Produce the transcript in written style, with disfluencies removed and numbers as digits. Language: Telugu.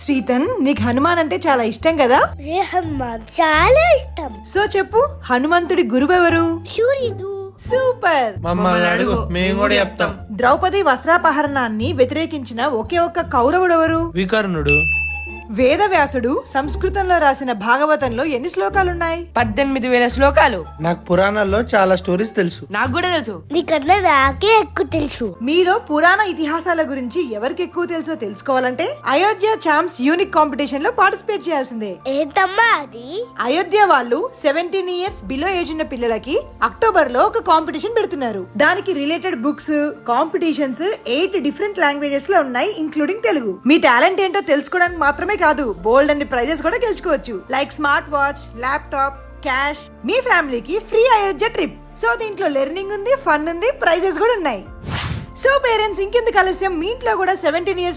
శ్రీతన్, నీకు హనుమాన్ అంటే చాలా ఇష్టం కదా? హనుమాన్ చాలా ఇష్టం. సో చెప్పు, హనుమంతుడి గురువెవరు? సూర్యుడు. సూపర్. మమ్మల్ని అడుగు, మేము కూడా చెప్తాం. ద్రౌపది వస్త్రాపహరణాన్ని వ్యతిరేకించిన ఒకే ఒక్క కౌరవుడెవరు? వికర్ణుడు. వేదవ్యాసుడు సంస్కృతంలో రాసిన భాగవతంలో ఎన్ని శ్లోకాలున్నాయి? 18,000 శ్లోకాలు. నాకు పురాణాల్లో చాలా స్టోరీస్ తెలుసు. నాకు కూడా తెలుసు. నీకన్నా నాకే ఎక్కువ తెలుసు. మీలో పురాణ ఇతిహాసాల గురించి ఎవరికి ఎక్కువ తెలుసో తెలుసుకోవాలంటే అయోధ్య ఛాంప్స్ యూనిక్ కాంపిటీషన్ లో పార్టిసిపేట్ చేయాల్సిందే. ఏంటమ్మా అది? అయోధ్య వాళ్ళు 17 ఇయర్స్ బిలో ఏజ్ ఉన్న పిల్లలకి అక్టోబర్ లో ఒక కాంపిటీషన్ పెడుతున్నారు. దానికి related books, competitions 8 different languages లో ఉన్నాయి, ఇంక్లూడింగ్ తెలుగు. మీ టాలెంట్ ఏంటో తెలుసుకోవడానికి మాత్రమే కాదు, బోల్డ్ అన్ని ప్రైజెస్ కూడా గెలుచుకోవచ్చు. Like smart watch, laptop, cash, మీ ఫ్యామిలీకి ఫ్రీ అయోధ్య ట్రిప్. సో దీంట్లో లెర్నింగ్ ఉంది, ఫన్ ఉంది, ప్రైజెస్ కూడా ఉన్నాయి. సో పేరెంట్స్, ఇంకెందుకు ఆలస్యం, మీ ఇంట్లో కూడా 17 ఇయర్స్